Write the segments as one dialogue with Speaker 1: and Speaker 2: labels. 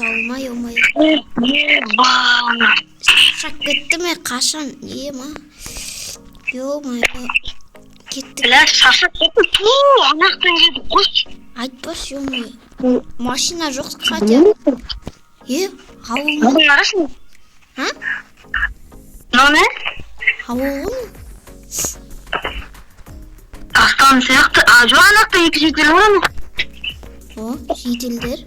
Speaker 1: салма, ё-моё. Шақ кетті ме? Қашан? Ема. Ё-моё. Кеттік.
Speaker 2: Бля, шаршап кеттім. Фу, анақтан келдік қойшы.
Speaker 1: Айтпаш, ё-моё. Машина жоқ хотя. Ауыл ма?
Speaker 2: Мұның арасың?
Speaker 1: А?
Speaker 2: Мынау не?
Speaker 1: Ауыл ма?
Speaker 2: Астан сияқты. Жоқ, анақтан екі жетел бар ма?
Speaker 1: О, жителдер.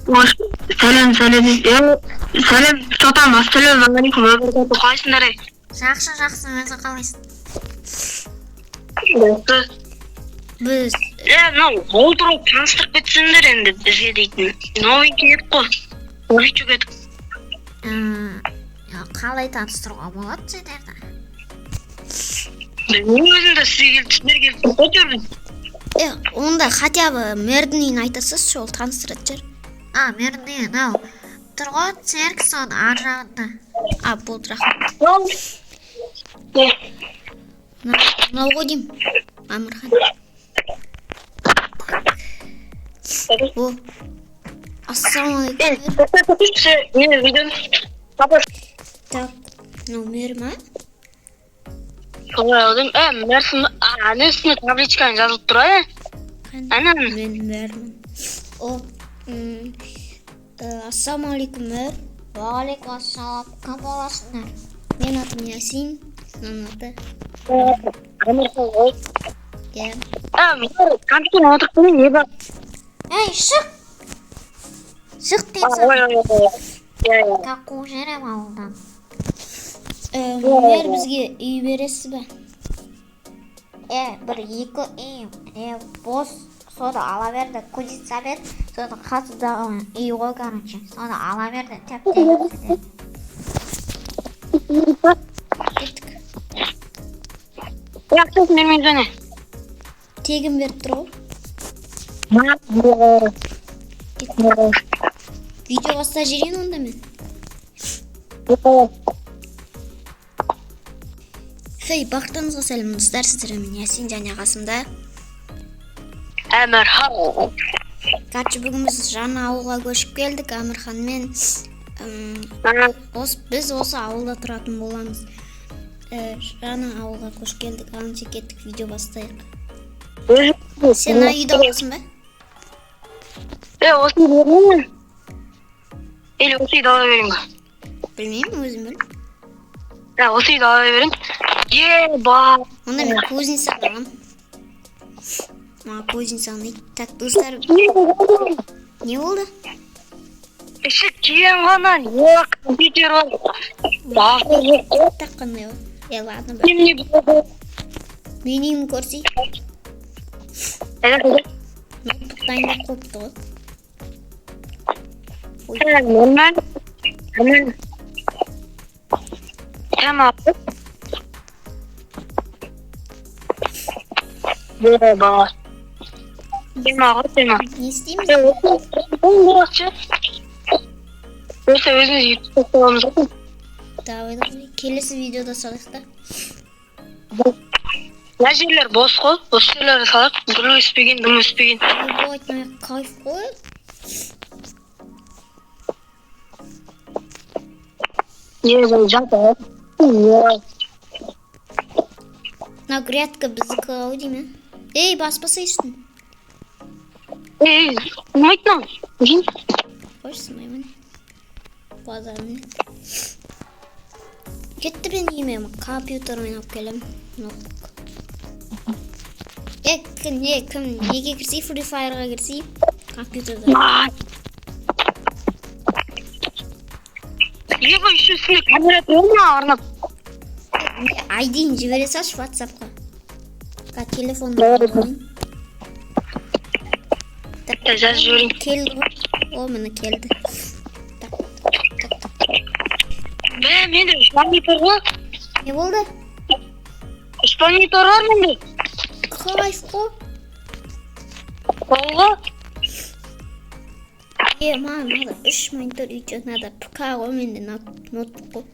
Speaker 2: Сәлем. Сәлем, чотан, ассалямағалейкум. Қалайсыңдар ей?
Speaker 1: Жақсы, өзі қалайсың? Біз
Speaker 2: мынау отыру таныстырып кетсеңдер енді бізге дейтін. Новенький едік қой. Новичок едік.
Speaker 1: қалай таныстыруға болады сендерді?
Speaker 2: Өзімді сізге келді, сіздер келді. Көтердің.
Speaker 1: Онда хотя бы мэрдің үйін айтасыз, сол таныстырады жер. Мэрдің үйі, мынау. Тұрғын церк соның ар жағында. Болды рахмет. Мынау ғой деймін, Амырхан. О, ассалаумағалейкум.
Speaker 2: Мені видеоны тапыр.
Speaker 1: Так, мынау мэр ма?
Speaker 2: Солай алдым. Мэрсің, үстіне табличканы жазылып тұр,
Speaker 1: Мен мэрмін. Ассалаумағалейкум, мэр. Уағалейкум ассалам. Кім боласыңдар? Мен атым Ясин. Мынаның аты.
Speaker 2: Амырхан ғой.
Speaker 1: Мэр,
Speaker 2: компьютерін отырып не бар?
Speaker 1: шық! Шық дейсің. Қақу жерем ауылдан. Мэр бізге үй бересіз бе? Бір екі үй бос, соны ала берді, кузица бер, соны қатыдағы үй ғой, короче, соны ала берді, тәп-тәп. Кеттік.
Speaker 2: Яқтық менмен және.
Speaker 1: Тегін беріп тұр ғой. Видео баста жерен онда мен. Бақтыңызға сәлем достар, сіздермен Ясин және қасымда.
Speaker 2: Әмірхан.
Speaker 1: Короче, бүгін біз жаңа ауылға көшіп келдік, Амырханмен. Біз осы ауылда тұратын боламыз. Жаңа ауылға көшіп келдік, анша кеттік, видео бастайық. Сен үйде болсын ба?
Speaker 2: Осы үйде болсын ба? Или осы үйде ала берейін ба?
Speaker 1: Білмеймін, өзім білім.
Speaker 2: Осы үйде ала берейін. Ба.
Speaker 1: Онда мен кузница алам. Кузница алайын. Так, достар. Не болды?
Speaker 2: Іші кең ғана, компьютер бар. Бағыр жоқ.
Speaker 1: Так, қандай ол? Ладно, бір.
Speaker 2: Немене болды?
Speaker 1: Менің көрсей.
Speaker 2: Ноутбук
Speaker 1: дайындап қойыпты ғой.
Speaker 2: Нормально. Тема. Ба. Тема.
Speaker 1: Не істейміз?
Speaker 2: Осы өзіміз ютубта саламыз ғой.
Speaker 1: Давай, келесі видеода салайық та.
Speaker 2: Мына жерлер бос қой, осы жерлерді салайық. Дым өспеген.
Speaker 1: Кайф қой.
Speaker 2: Жалпы.
Speaker 1: Мынау грядка біздікі ау деймін. Баспаса үстін.
Speaker 2: Сынмайтын ау.
Speaker 1: Қойш, сынмаймын. Базарымын. Кетті бен емем, компьютер ойнап келем. Ноутбук. Кім неге кірсей, Free Fire'ға кірсей, компьютерда.
Speaker 2: Лего еще үстіне камера тұрмы арнап?
Speaker 1: Айдин жібере салшы WhatsApp-қа. Телефонды қойын.
Speaker 2: Жаз жіберейін.
Speaker 1: Келді ғой. Мені келді.
Speaker 2: Менде 3 монитор ғой.
Speaker 1: Не болды?
Speaker 2: 3 монитор бар менде.
Speaker 1: Кайф қой.
Speaker 2: Қолға?
Speaker 1: Надо 3 монитор үйде, надо ПК ғой менде, ноутбук қой.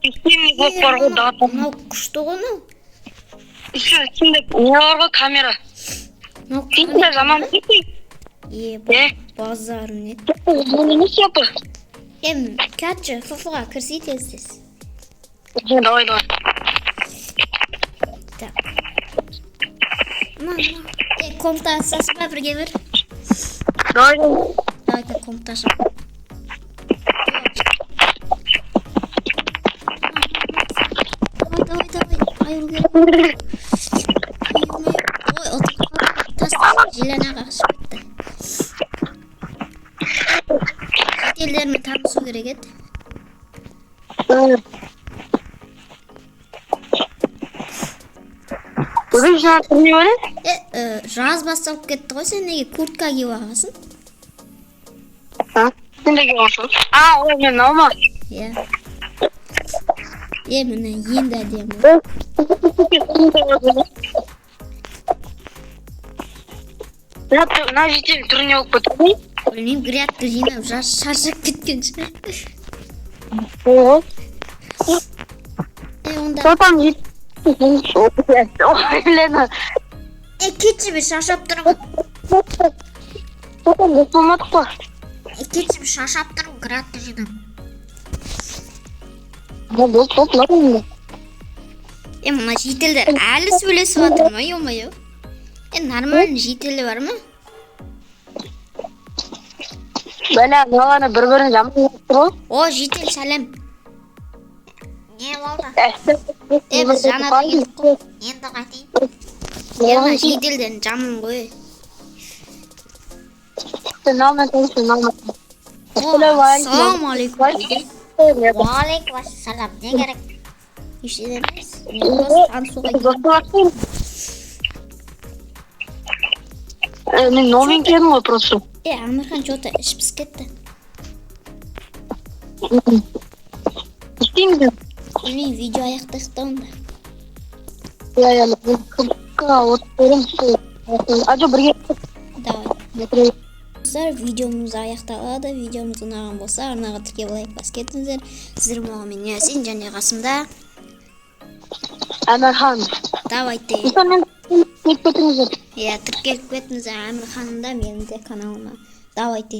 Speaker 2: Үстіне көп бар ғой дата.
Speaker 1: Мынау күшті ғой мынау.
Speaker 2: Үстінде не бар ғой камера.
Speaker 1: Мынау
Speaker 2: Үстінде заман кетпей.
Speaker 1: базар нет.
Speaker 2: Не сяпы.
Speaker 1: Кәтші, фуфуға кірсей тез.
Speaker 2: Давай.
Speaker 1: Так. Комната асасы ба бірге бір?
Speaker 2: Давай.
Speaker 1: Давай, комната ашам. Давай. Айыл керек. Ой, тастасы желенаға ашып кетті. Шетелдермен танысу керек еді.
Speaker 2: Бүгін жаңа не бар?
Speaker 1: Жаз басталып кетті ғой, сен неге куртка киіп алғансың?
Speaker 2: Сен де киіп алсың? Ой, мен алма.
Speaker 1: Иә. Міне енді әдемі.
Speaker 2: Мына жетел түріне болып кетті.
Speaker 1: Білмеймін, грядка жинап шаршап кеткен шығар. Онда...
Speaker 2: Сотам жетел. Ой, Лена.
Speaker 1: Кетші бір шаршап тұрмын.
Speaker 2: Сотам болмадық па?
Speaker 1: Кетші бір шаршап тұрмын, грядка жинап.
Speaker 2: Болды.
Speaker 1: Мына жетелдер әлі сөйлесіп жатыр ма, ё-моё? Нормальный жетелі бар ма?
Speaker 2: Бәлі, мынағаны бір-бірін жамын тұр ғой.
Speaker 1: О, жетел, сәлем. Не болды? Біз жаңада келдік қой. Енді қайтейін. Мына жетелден жамын ғой. Ассалаумағалейкум. Уағалейкум ассалам. Не керек? Ештеңе емес. Мен просто танысуға келдім.
Speaker 2: Мен новенький едім ғой просто.
Speaker 1: Амирхан что-то ішіп кетті.
Speaker 2: İsteyim mi?
Speaker 1: Bilmiyorum, video ayaktayız da onda.
Speaker 2: Ya, oturuyorum. Acaba bir
Speaker 1: Давай. Dostlar, videomuz аяқталады. Videomuz ұнаған болса, арнаға тіркеп лайк басып кетіңіздер. Сіздер маған мен Ясин және қасымда
Speaker 2: Әмірхан.
Speaker 1: Давайте.
Speaker 2: Мен кетіңіздер.
Speaker 1: Тіркеліп кетіңіздер Әмірханымда, менің де каналыма. Давайте.